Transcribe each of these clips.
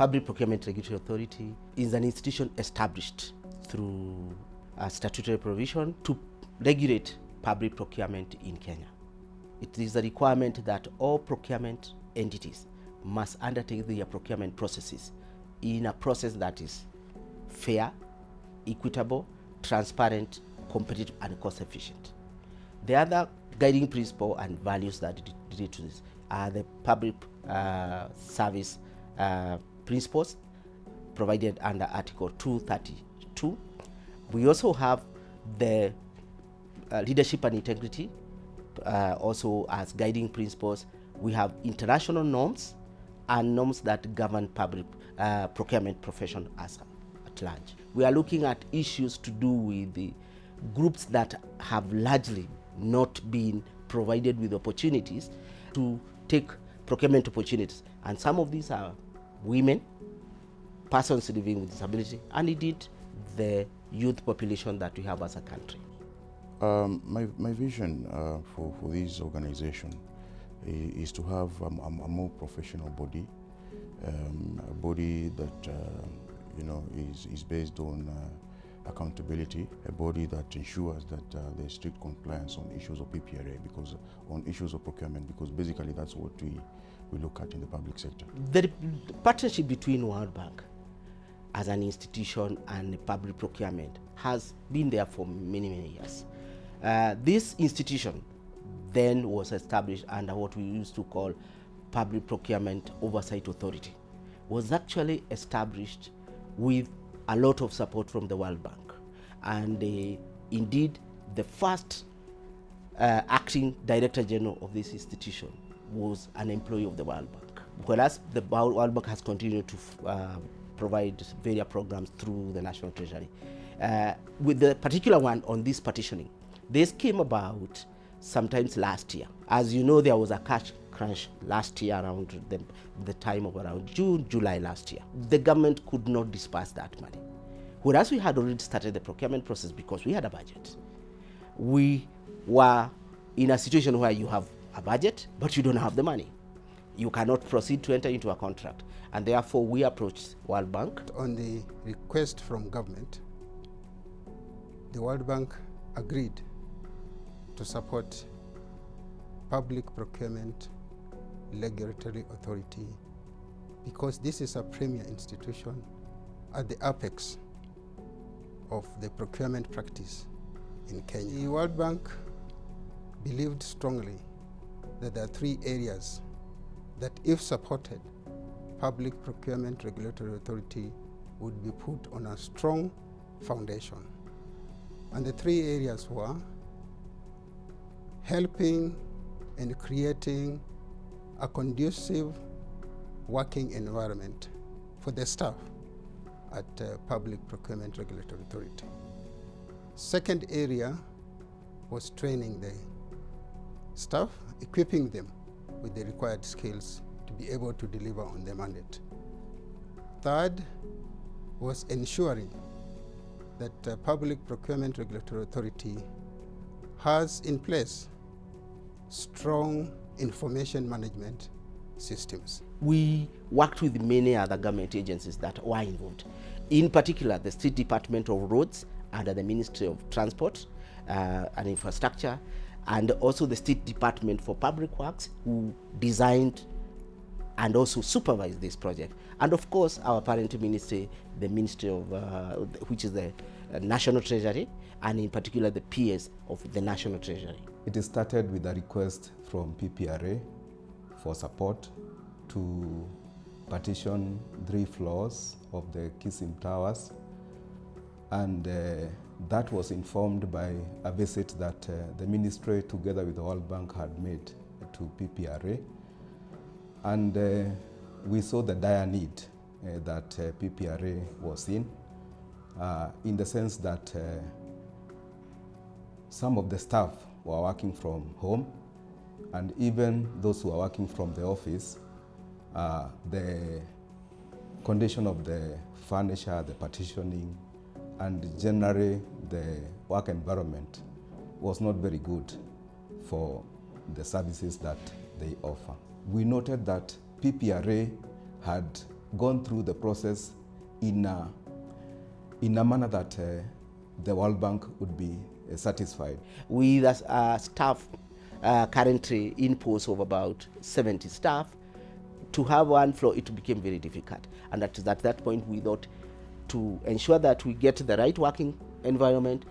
Public Procurement Regulatory Authority is an institution established through a statutory provision to regulate public procurement in Kenya. It is a requirement that all procurement entities must undertake their procurement processes in a process that is fair, equitable, transparent, competitive, and cost efficient. The other guiding principle and values that relate to this are the public service principles provided under Article 232. We also have the leadership and integrity also as guiding principles. We have international norms and norms that govern public procurement profession at large. We are looking at issues to do with the groups that have largely not been provided with opportunities to take procurement opportunities, and some of these are women, persons living with disability, and indeed the youth population that we have as a country. My vision for this organization is to have a more professional body, a body that is based on accountability, a body that ensures that there's strict compliance on issues of PPRA, because on issues of procurement, because basically that's what we look at in the public sector. The partnership between World Bank as an institution and public procurement has been there for many years. This institution then was established under what we used to call Public Procurement Oversight Authority. Was actually established with a lot of support from the World Bank, and indeed the first acting Director General of this institution was an employee of the World Bank, whereas the World Bank has continued to provide various programs through the National Treasury. With the particular one on this partitioning, this came about sometimes last year. As you know, there was a cash crunch last year around the time of around June, July last year. The government could not disperse that money. Whereas we had already started the procurement process because we had a budget. We were in a situation where you have a budget, but you don't have the money. You cannot proceed to enter into a contract. And therefore, we approached World Bank. On the request from government, the World Bank agreed to support Public Procurement Regulatory Authority because this is a premier institution at the apex of the procurement practice in Kenya. The World Bank believed strongly that there are three areas that, if supported, Public Procurement Regulatory Authority would be put on a strong foundation. And the three areas were helping and creating a conducive working environment for the staff at Public Procurement Regulatory Authority. Second area was training the staff, equipping them with the required skills to be able to deliver on the mandate. Third was ensuring that Public Procurement Regulatory Authority has in place strong information management systems. We worked with many other government agencies that were involved. In particular, the State Department of Roads under the Ministry of Transport and Infrastructure, and also the State Department for Public Works, who designed and also supervised this project. And of course, our parent ministry, the Ministry of, which is the National Treasury, and in particular the PS of the National Treasury. It started with a request from PPRA for support to partition 3 floors of the Kisim Towers, and that was informed by a visit that the ministry together with the World Bank had made to PPRA, and we saw the dire need that PPRA was in the sense that some of the staff were working from home, and even those who are working from the office, the condition of the furniture, the partitioning, and generally the work environment was not very good for the services that they offer. We noted that PPRA had gone through the process in a manner that the World Bank would be satisfied. With a staff currently in post of about 70 staff, to have one floor, it became very difficult. And at that point, we thought to ensure that we get the right working environment,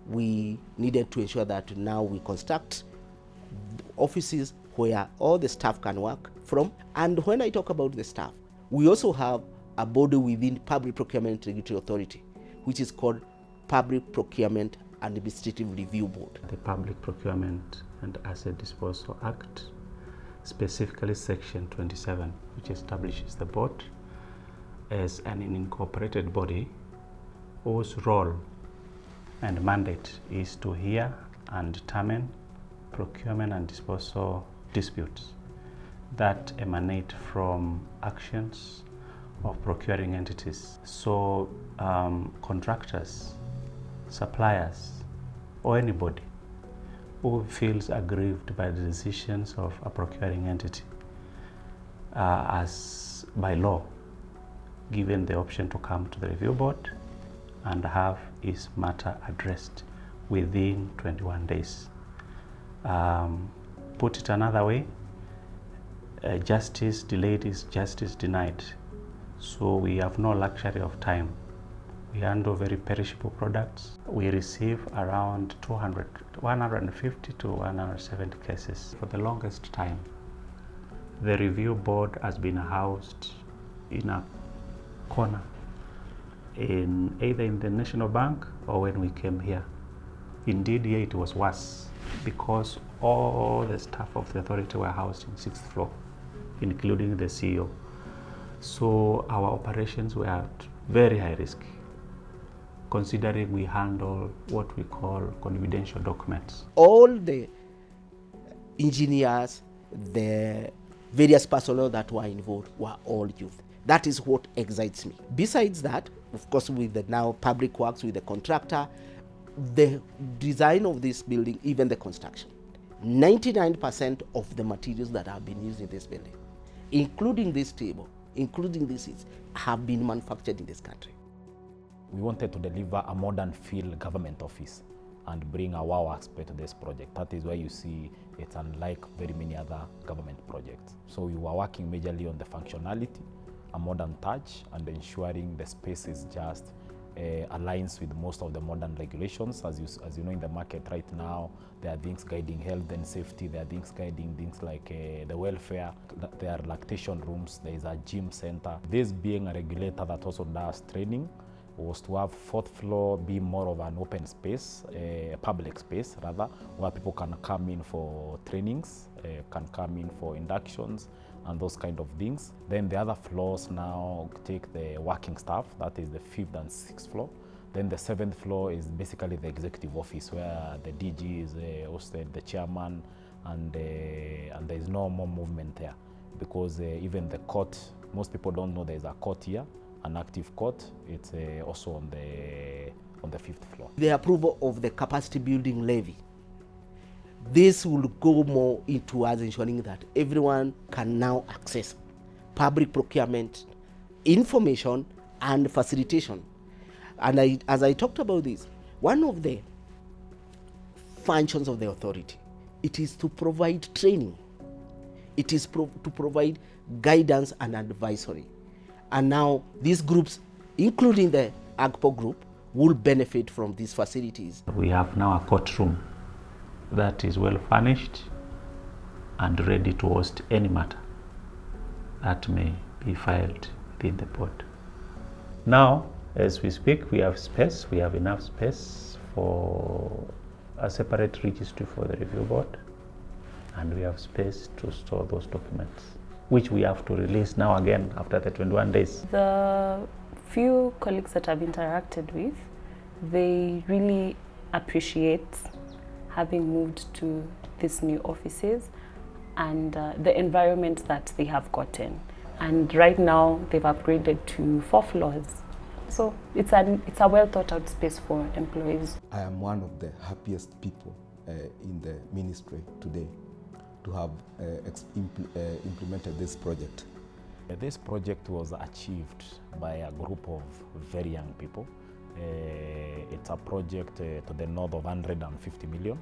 we needed to ensure that now we construct offices where all the staff can work from. And when I talk about the staff, we also have a body within Public Procurement Regulatory Authority, which is called Public Procurement Administrative Review Board. The Public Procurement and Asset Disposal Act, specifically Section 27, which establishes the board as an incorporated body whose role and mandate is to hear and determine procurement and disposal disputes that emanate from actions of procuring entities. So contractors, suppliers, or anybody who feels aggrieved by the decisions of a procuring entity as by law given the option to come to the review board and have his matter addressed within 21 days. Put it another way, justice delayed is justice denied. So we have no luxury of time. We handle very perishable products. We receive around 150 to 170 cases. For the longest time, the review board has been housed in a corner, either in the National Bank or when we came here. Indeed, here it was worse because all the staff of the authority were housed in 6th floor, including the CEO. So our operations were at very high risk, considering we handle what we call confidential documents. All the engineers, the various personnel that were involved were all youth. That is what excites me. Besides that, of course, with the now public works, with the contractor, the design of this building, even the construction, 99% of the materials that have been used in this building, including this table, including these seats, have been manufactured in this country. We wanted to deliver a modern field government office and bring a wow aspect to this project. That is why you see it's unlike very many other government projects. So we were working majorly on the functionality, a modern touch, and ensuring the space is just aligns with most of the modern regulations. As you know, in the market right now, there are things guiding health and safety, there are things guiding things like the welfare, there are lactation rooms, there is a gym center. This being a regulator that also does training, was to have 4th floor be more of an open space, a public space rather, where people can come in for trainings, can come in for inductions and those kind of things. Then the other floors now take the working staff, that is the 5th and 6th floor. Then the 7th floor is basically the executive office where the DG is hosted, the chairman, and there is no more movement there because even the court, most people don't know there is a court here, an active court. It's also on the 5th floor. The approval of the capacity building levy, this will go more into us ensuring that everyone can now access public procurement information and facilitation. And as I talked about this, one of the functions of the authority, it is to provide training. It is to provide guidance and advisory. And now these groups, including the AGPO group, will benefit from these facilities. We have now a courtroom that is well furnished and ready to host any matter that may be filed within the board. Now, as we speak, we have space. We have enough space for a separate registry for the review board, and we have space to store those documents, which we have to release now again after the 21 days. The few colleagues that I've interacted with, they really appreciate having moved to these new offices and the environment that they have gotten. And right now they've upgraded to 4 floors. So it's a well thought out space for employees. I am one of the happiest people in the ministry today to have implemented this project, This project was achieved by a group of very young people. It's a project to the north of 150 million,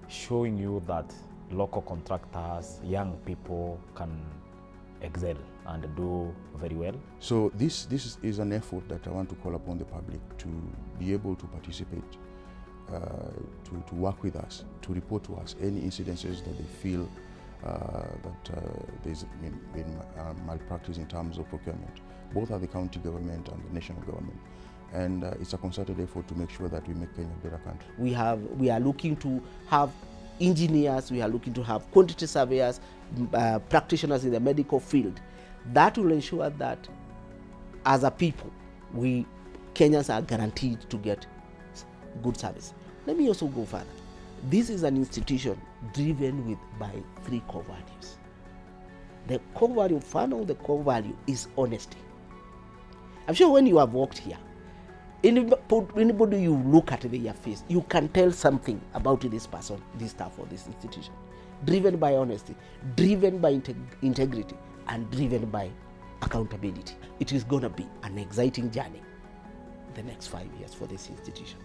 showing you that local contractors, young people can excel and do very well. So this is an effort that I want to call upon the public to be able to participate, to work with us, to report to us any incidences that they feel that there's been malpractice in terms of procurement, both at the county government and the national government. And it's a concerted effort to make sure that we make Kenya a better country. We are looking to have engineers, we are looking to have quantity surveyors, practitioners in the medical field. That will ensure that as a people, Kenyans are guaranteed to get good service. Let me also go further. This is an institution driven by 3 core values. The core value, one of the core value is honesty. I'm sure when you have walked here, anybody you look at their face, you can tell something about this person, this staff, or this institution. Driven by honesty, driven by integrity, and driven by accountability. It is going to be an exciting journey the next 5 years for this institution.